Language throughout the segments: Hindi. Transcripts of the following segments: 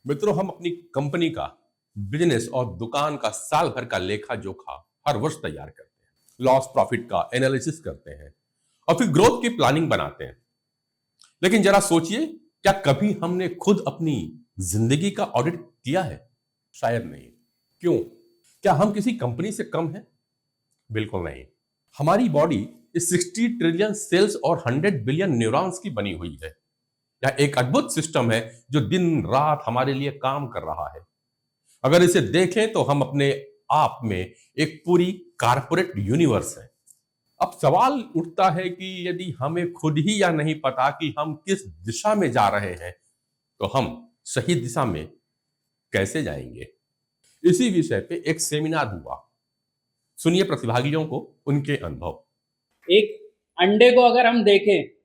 मित्रों, हम अपनी कंपनी का बिजनेस और दुकान का साल भर का लेखा जोखा हर वर्ष तैयार करते हैं। लॉस प्रॉफिट का एनालिसिस करते हैं और फिर ग्रोथ की प्लानिंग बनाते हैं। लेकिन जरा सोचिए, क्या कभी हमने खुद अपनी जिंदगी का ऑडिट किया है? शायद नहीं। क्यों? क्या हम किसी कंपनी से कम हैं? बिल्कुल नहीं। हमारी बॉडी इस 60 ट्रिलियन सेल्स और 100 बिलियन न्यूरॉन्स की बनी हुई है। यह एक अद्भुत सिस्टम है जो दिन रात हमारे लिए काम कर रहा है। अगर इसे देखें तो हम अपने आप में एक पूरी कारपोरेट यूनिवर्स है। अब सवाल उठता है कि यदि हमें खुद ही या नहीं पता कि हम किस दिशा में जा रहे हैं, तो हम सही दिशा में कैसे जाएंगे? इसी विषय पे एक सेमिनार हुआ। सुनिए प्रतिभागियों को उनके अनुभव। एक अंडे को अगर हम देखें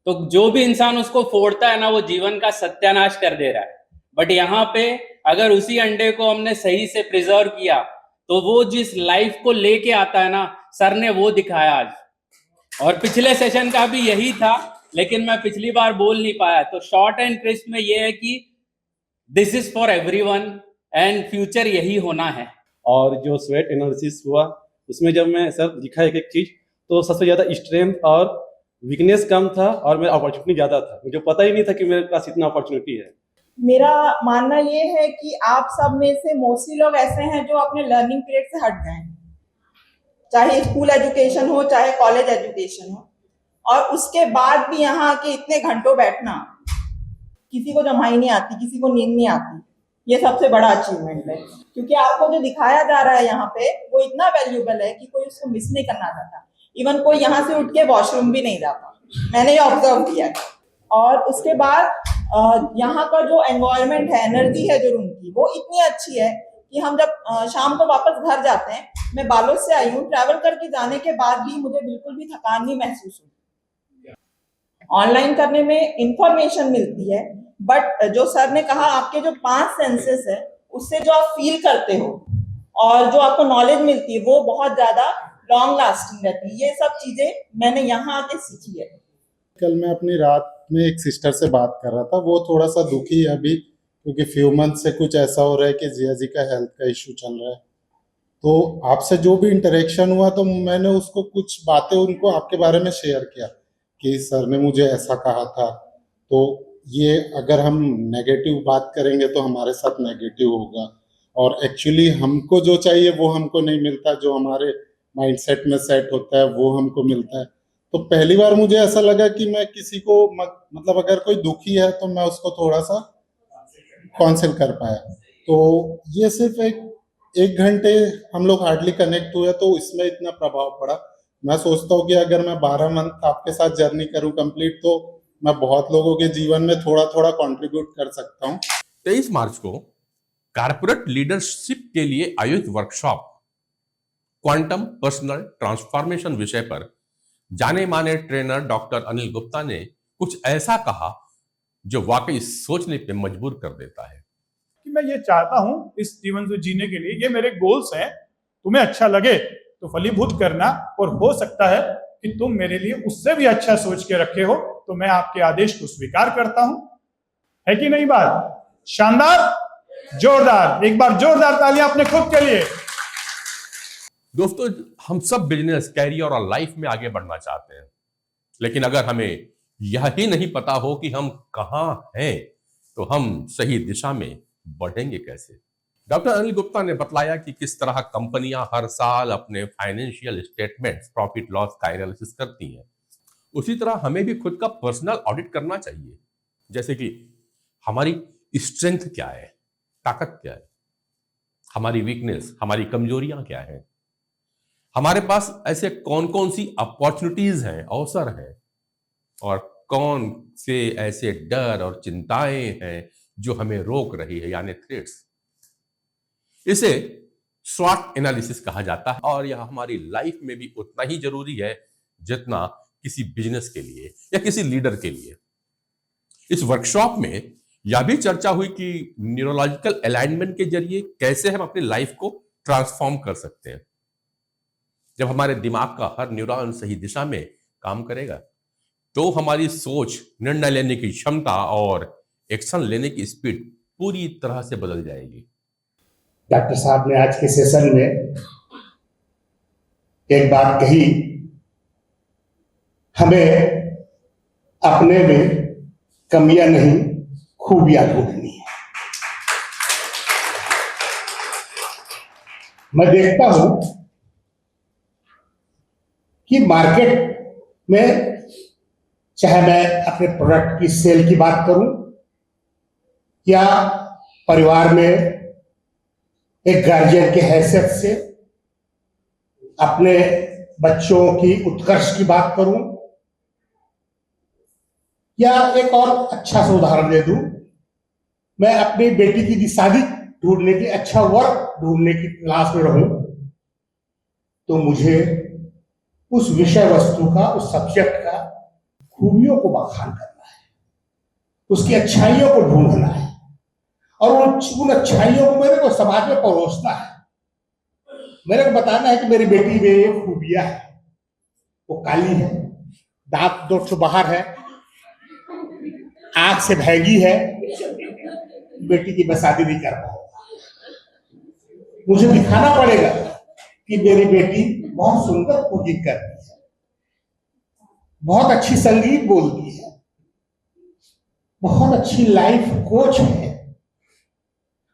तो जो भी इंसान उसको फोड़ता है ना, वो जीवन का सत्यानाश कर दे रहा है। बट यहाँ पे अगर उसी अंडे को हमने सही से प्रिजर्व किया तो वो जिस लाइफ को लेके आता है ना, सर ने वो दिखाया आज। और पिछले सेशन का भी यही था, लेकिन मैं पिछली बार बोल नहीं पाया। तो शॉर्ट एंड क्रिस्प में ये है कि this is for everyone and future यही होना है। और जो स्वेट एनालिसिस हुआ उसमें जब मैं सर दिखा एक एक चीज, तो सबसे ज्यादा स्ट्रेंथ और वीकनेस कम था और मेरा अपॉर्चुनिटी ज्यादा था। मुझे पता ही नहीं था कि मेरे पास इतना अपॉर्चुनिटी है। मेरा मानना ये है कि आप सब में से मोस्टली लोग ऐसे हैं जो अपने लर्निंग पीरियड से हट गए हैं, चाहे स्कूल एजुकेशन हो चाहे कॉलेज एजुकेशन हो, और उसके बाद भी यहाँ आके इतने घंटों बैठना, किसी को जमाई नहीं आती, किसी को नींद नहीं आती। ये सबसे बड़ा अचीवमेंट है, क्योंकि आपको जो दिखाया जा रहा है यहाँ पे वो इतना वैल्यूएबल है कि कोई उसको मिस नहीं करना चाहता। इवन कोई यहाँ से उठ के वॉशरूम भी नहीं जाता, मैंने ये ऑब्जर्व किया। और उसके बाद यहाँ का जो एनवायरनमेंट है, एनर्जी है जो रूम की, वो इतनी अच्छी है कि हम जब शाम को वापस घर जाते हैं, मैं बालोद से आई हूँ, ट्रैवल करके जाने के बाद भी मुझे बिल्कुल भी थकान नहीं महसूस हुई। ऑनलाइन करने में इंफॉर्मेशन मिलती है, बट जो सर ने कहा, आपके जो 5 सेंसेस है उससे जो आप फील करते हो और जो आपको नॉलेज मिलती है वो बहुत ज्यादा लॉन्ग लास्टिंग रहती है। ये सब चीजें मैंने यहाँ आके सीखी है। कल मैं अपनी रात में एक सिस्टर से बात कर रहा था, वो थोड़ा सा दुखी है अभी, क्योंकि फ्यू मंथ से कुछ ऐसा हो रहा है कि जिया जी का हेल्थ का इश्यू चल रहा है। तो आपसे जो भी इंटरेक्शन हुआ, तो मैंने उसको कुछ बातें उनको आपके बारे में शेयर किया कि सर ने मुझे ऐसा कहा था। तो ये अगर हम नेगेटिव बात करेंगे तो हमारे साथ नेगेटिव होगा, और एक्चुअली हमको जो चाहिए वो हमको नहीं मिलता, जो हमारे माइंडसेट में सेट होता है वो हमको मिलता है। तो पहली बार मुझे ऐसा लगा कि मैं किसी को मतलब अगर कोई दुखी है तो मैं उसको थोड़ा सा काउंसिल कर पाया। तो ये सिर्फ एक घंटे हम लोग हार्डली कनेक्ट हुए, तो इसमें इतना प्रभाव पड़ा। मैं सोचता हूँ कि अगर मैं 12 मंथ आपके साथ जर्नी करूँ कंप्लीट, तो मैं बहुत लोगों के जीवन में थोड़ा थोड़ा कंट्रीब्यूट कर सकता हूँ। 23 मार्च को कारपोरेट लीडरशिप के लिए आयोजित वर्कशॉप क्वांटम पर्सनल ट्रांसफॉर्मेशन विषय पर जाने माने ट्रेनर डॉक्टर अनिल गुप्ता ने कुछ ऐसा कहा जो वाकई सोचने पे मजबूर कर देता है कि मैं ये चाहता हूं इस जीवन को जीने के लिए, ये मेरे गोल्स हैं। तुम्हें अच्छा लगे तो फलीभूत करना, और हो सकता है कि तुम मेरे लिए उससे भी अच्छा सोच के रखे हो, तो मैं आपके आदेश को स्वीकार करता हूं। है कि नहीं बात? शानदार, जोरदार, एक बार जोरदार तालियां अपने खुद के लिए। दोस्तों, हम सब बिजनेस, कैरियर और लाइफ में आगे बढ़ना चाहते हैं, लेकिन अगर हमें यह ही नहीं पता हो कि हम कहाँ हैं, तो हम सही दिशा में बढ़ेंगे कैसे? डॉक्टर अनिल गुप्ता ने बतलाया कि किस तरह कंपनियां हर साल अपने फाइनेंशियल स्टेटमेंट्स, प्रॉफिट लॉस का एनालिसिस करती हैं। उसी तरह हमें भी खुद का पर्सनल ऑडिट करना चाहिए। जैसे कि हमारी स्ट्रेंथ क्या है, ताकत क्या है, हमारी वीकनेस, हमारी कमजोरियां क्या हैं, हमारे पास ऐसे कौन कौन सी अपॉर्चुनिटीज हैं, अवसर हैं, और कौन से ऐसे डर और चिंताएं हैं जो हमें रोक रही है, यानी थ्रेट्स। इसे स्वॉट एनालिसिस कहा जाता है, और यह हमारी लाइफ में भी उतना ही जरूरी है जितना किसी बिजनेस के लिए या किसी लीडर के लिए। इस वर्कशॉप में यह भी चर्चा हुई कि न्यूरोलॉजिकल अलाइनमेंट के जरिए कैसे हम अपनी लाइफ को ट्रांसफॉर्म कर सकते हैं। जब हमारे दिमाग का हर न्यूरॉन सही दिशा में काम करेगा, तो हमारी सोच, निर्णय लेने की क्षमता और एक्शन लेने की स्पीड पूरी तरह से बदल जाएगी। डॉक्टर साहब ने आज के सेशन में एक बात कही, हमें अपने में कमियां नहीं खूबियां ढूंढनी है। मैं देखता हूं कि मार्केट में, चाहे मैं अपने प्रोडक्ट की सेल की बात करूं या परिवार में एक गार्जियन के हैसियत से अपने बच्चों की उत्कर्ष की बात करूं, या एक और अच्छा सा उदाहरण दे दूं, मैं अपनी बेटी की शादी ढूंढने की, अच्छा वर्क ढूंढने की तलाश में रहूं, तो मुझे उस विषय वस्तु का, उस सब्जेक्ट का खूबियों को बखान करना है, उसकी अच्छाइयों को ढूंढना है और उन अच्छाइयों को मेरे को समाज में परोसना है। मेरे को बताना है कि मेरी बेटी में ये खूबियां है, वो काली है, दांत 2 बाहर है, आंख से भैंगी है, बेटी की मैं शादी नहीं कर पाऊंगा। मुझे दिखाना पड़ेगा कि मेरी बेटी बहुत सुंदर कुकिंग करती है, बहुत अच्छी संगीत बोलती है, बहुत अच्छी लाइफ कोच है,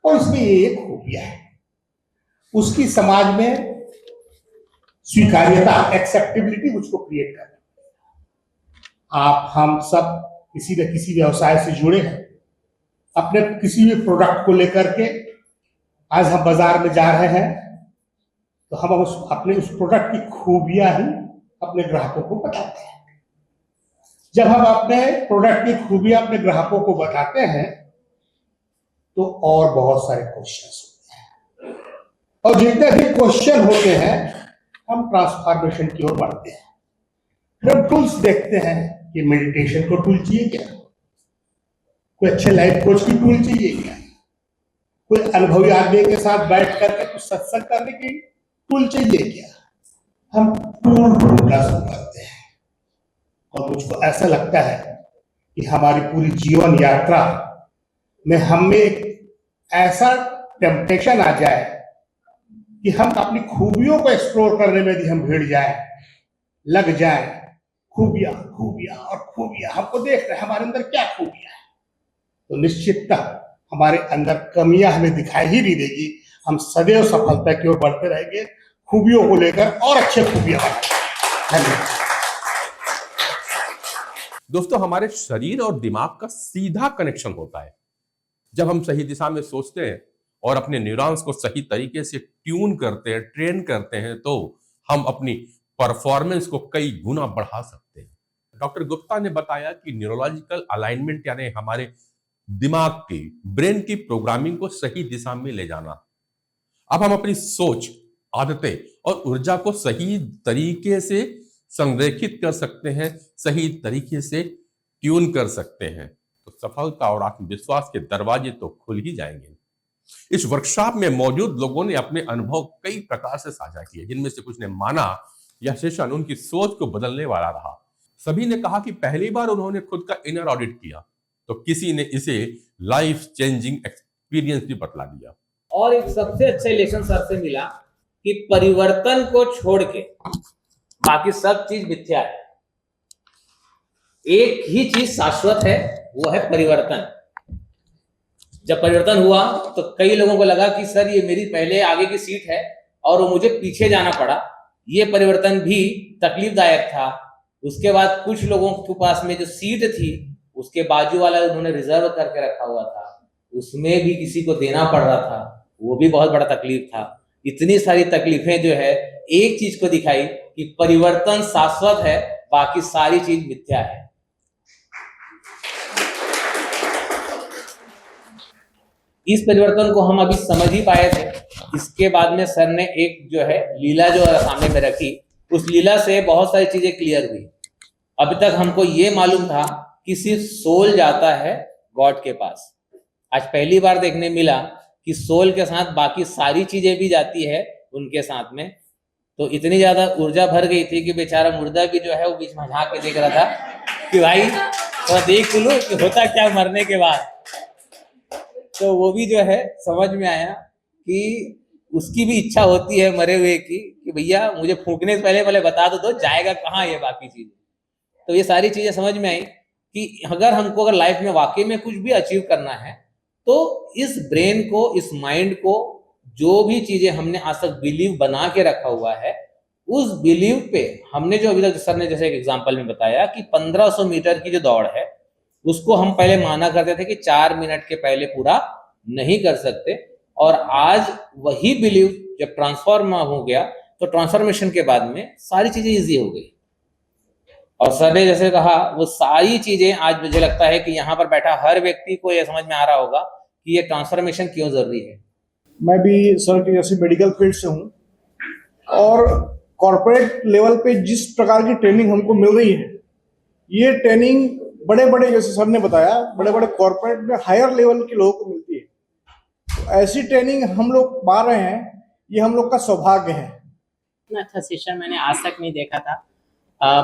और इसमें ये खूबियां है। उसकी समाज में स्वीकार्यता, एक्सेप्टेबिलिटी मुझको क्रिएट करना। आप हम सब किसी न किसी व्यवसाय से जुड़े हैं, अपने किसी भी प्रोडक्ट को लेकर के आज हम बाजार में जा रहे हैं, तो हम अपने उस प्रोडक्ट की खूबियां ही अपने ग्राहकों को बताते हैं। जब हम अपने प्रोडक्ट की खूबियां अपने ग्राहकों को बताते हैं, तो और बहुत सारे क्वेश्चंस होते हैं, और जितने भी क्वेश्चन होते हैं, हम ट्रांसफॉर्मेशन की ओर बढ़ते हैं। फिर हम टूल्स देखते हैं कि मेडिटेशन को टूल चाहिए क्या, कोई अच्छे लाइफ कोच की टूल चाहिए क्या, कोई अनुभवी आदमी के साथ बैठ करके कुछ सत्संग करने की टूल चाहिए क्या। हम टूल ढूंढना शुरू करते हैं, और मुझको ऐसा लगता है कि हमारी पूरी जीवन यात्रा में हमें एक ऐसा टेम्पटेशन आ जाए कि हम अपनी खूबियों को एक्सप्लोर करने में भी हम भिड़ जाए, लग जाए। खूबियां खूबियां और खूबियां, हमको देख रहे हैं हमारे अंदर क्या खूबियां है, तो निश्चितता हमारे अंदर कमियां हमें दिखाई ही नहीं देगी। हम सदैव सफलता की ओर बढ़ते रहेंगे, खूबियों को लेकर और अच्छे खूबियां बनाएंगे। धन्यवाद। दोस्तों, हमारे शरीर और दिमाग का सीधा कनेक्शन होता है। जब हम सही दिशा में सोचते हैं और अपने न्यूरॉन्स को सही तरीके से ट्यून करते हैं, ट्रेन करते हैं, तो हम अपनी परफॉर्मेंस को कई गुना बढ़ा सकते हैं। डॉक्टर गुप्ता ने बताया कि न्यूरोलॉजिकल अलाइनमेंट यानी हमारे दिमाग की, ब्रेन की प्रोग्रामिंग को सही दिशा में ले जाना। अब हम अपनी सोच, आदतें और ऊर्जा को सही तरीके से संरेखित कर सकते हैं, सही तरीके से ट्यून कर सकते हैं, तो सफलता और आत्मविश्वास के दरवाजे तो खुल ही जाएंगे। इस वर्कशॉप में मौजूद लोगों ने अपने अनुभव कई प्रकार से साझा किए, जिनमें से कुछ ने माना यह सेशन उनकी सोच को बदलने वाला रहा। सभी ने कहा कि पहली बार उन्होंने खुद का इनर ऑडिट किया, तो किसी ने इसे लाइफ चेंजिंग एक्सपीरियंस भी बतला दिया। और एक सबसे अच्छे लेसन सर से मिला कि परिवर्तन को छोड़ के बाकी सब चीज मिथ्या है। एक ही चीज शाश्वत है, वो है परिवर्तन। जब परिवर्तन हुआ तो कई लोगों को लगा कि सर ये मेरी पहले आगे की सीट है और वो मुझे पीछे जाना पड़ा, ये परिवर्तन भी तकलीफदायक था। उसके बाद कुछ लोगों के पास में जो सीट थी उसके बाजू वाला उन्होंने रिजर्व करके रखा हुआ था, उसमें भी किसी को देना पड़ रहा था, वो भी बहुत बड़ा तकलीफ था। इतनी सारी तकलीफें जो है एक चीज को दिखाई कि परिवर्तन शाश्वत है, बाकी सारी चीज मिथ्या है। इस परिवर्तन को हम अभी समझ ही पाए थे। इसके बाद में सर ने एक जो है लीला जो सामने में रखी, उस लीला से बहुत सारी चीजें क्लियर हुई। अभी तक हमको ये मालूम था कि सिर्फ सोल जाता है गॉड के पास, आज पहली बार देखने मिला कि सोल के साथ बाकी सारी चीजें भी जाती है उनके साथ में। तो इतनी ज्यादा ऊर्जा भर गई थी कि बेचारा मुर्दा भी जो है वो बीच में झांक के देख रहा था कि भाई थोड़ा देख लो कि होता क्या मरने के बाद। तो वो भी जो है समझ में आया कि उसकी भी इच्छा होती है मरे हुए की कि भैया मुझे फूकने से पहले बता दो जाएगा कहाँ ये बाकी चीजें। तो ये सारी चीजें समझ में आई कि अगर लाइफ में वाकई में कुछ भी अचीव करना है तो इस ब्रेन को, इस माइंड को, जो भी चीजें हमने आज तक बिलीव बना के रखा हुआ है, उस बिलीव पे हमने जो अभी तक सर ने जैसे एक एग्जांपल में बताया कि 1500 मीटर की जो दौड़ है उसको हम पहले माना करते थे कि 4 मिनट के पहले पूरा नहीं कर सकते, और आज वही बिलीव जब ट्रांसफॉर्म हो गया तो ट्रांसफॉर्मेशन के बाद में सारी चीजें इजी हो गई। और सर ने जैसे कहा वो सारी चीजें आज मुझे लगता है कि यहाँ पर बैठा हर व्यक्ति को ये समझ में आ रहा होगा कि ये ट्रांसफॉर्मेशन क्यों जरूरी है। मैं भी सर की जैसे मेडिकल फील्ड से हूँ, और कॉर्पोरेट लेवल पे जिस प्रकार की ट्रेनिंग हमको मिल रही है, ये ट्रेनिंग बड़े बड़े, जैसे सर ने बताया, बड़े बड़े कॉर्पोरेट में हायर लेवल के लोगों को मिलती है। तो ऐसी ट्रेनिंग हम लोग पा रहे हैं, ये हम लोग का सौभाग्य है। इतना अच्छा सेशन मैंने आज तक नहीं देखा था।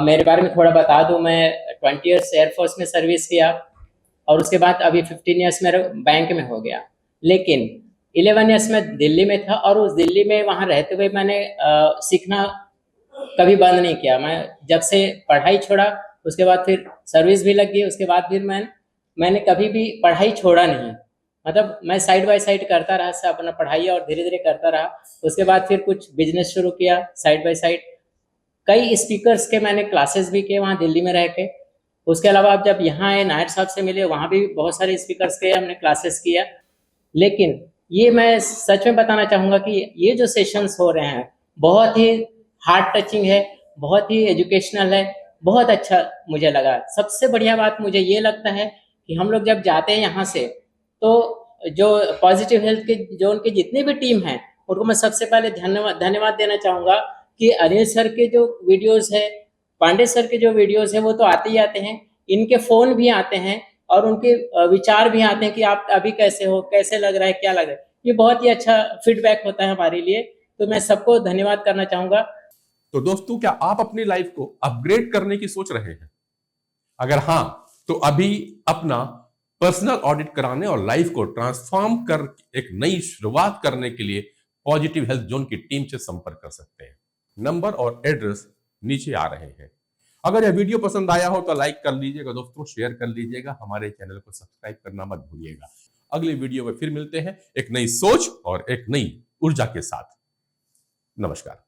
मेरे बारे में थोड़ा बता दूं, मैं 20 इयर्स एयरफोर्स में सर्विस किया और उसके बाद अभी 15 इयर्स मेरे बैंक में हो गया, लेकिन 11 इयर्स में दिल्ली में था, और उस दिल्ली में वहाँ रहते हुए मैंने सीखना कभी बंद नहीं किया। मैं जब से पढ़ाई छोड़ा उसके बाद फिर सर्विस भी लग गई, उसके बाद फिर मैंने कभी भी पढ़ाई छोड़ा नहीं। मतलब मैं साइड बाय साइड करता रहा सब अपना पढ़ाई, और धीरे धीरे करता रहा। उसके बाद फिर कुछ बिजनेस शुरू किया साइड बाय साइड। कई स्पीकर्स के मैंने क्लासेस भी किए वहाँ दिल्ली में रह के। उसके अलावा आप जब यहाँ आए, नायड साहब से मिले, वहाँ भी बहुत सारे स्पीकर्स के हमने क्लासेस किया। लेकिन ये मैं सच में बताना चाहूँगा कि ये जो सेशंस हो रहे हैं बहुत ही हार्ट टचिंग है, बहुत ही एजुकेशनल है, बहुत अच्छा मुझे लगा। सबसे बढ़िया बात मुझे ये लगता है कि हम लोग जब जाते हैं यहाँ से, तो जो पॉजिटिव हेल्थ के जो उनके जितने भी टीम हैं उनको मैं सबसे पहले धन्यवाद देना चाहूँगा कि अनिल सर के जो वीडियोस है, पांडे सर के जो वीडियोस है वो तो आते ही आते हैं, इनके फ़ोन भी आते हैं और उनके विचार भी आते हैं कि आप अभी कैसे हो, कैसे लग रहा है, क्या लग रहा है। ये बहुत ही अच्छा फीडबैक होता है हमारे लिए, तो मैं सबको धन्यवाद करना चाहूँगा। तो दोस्तों, क्या आप अपनी लाइफ को अपग्रेड करने की सोच रहे हैं? अगर हाँ, तो अभी अपना पर्सनल ऑडिट कराने और लाइफ को ट्रांसफॉर्म कर एक नई शुरुआत करने के लिए पॉजिटिव हेल्थ जोन की टीम से संपर्क कर सकते हैं। नंबर और एड्रेस नीचे आ रहे हैं। अगर यह वीडियो पसंद आया हो तो लाइक कर लीजिएगा दोस्तों, शेयर कर लीजिएगा, हमारे चैनल को सब्सक्राइब करना मत भूलिएगा। अगली वीडियो में फिर मिलते हैं एक नई सोच और एक नई ऊर्जा के साथ। नमस्कार।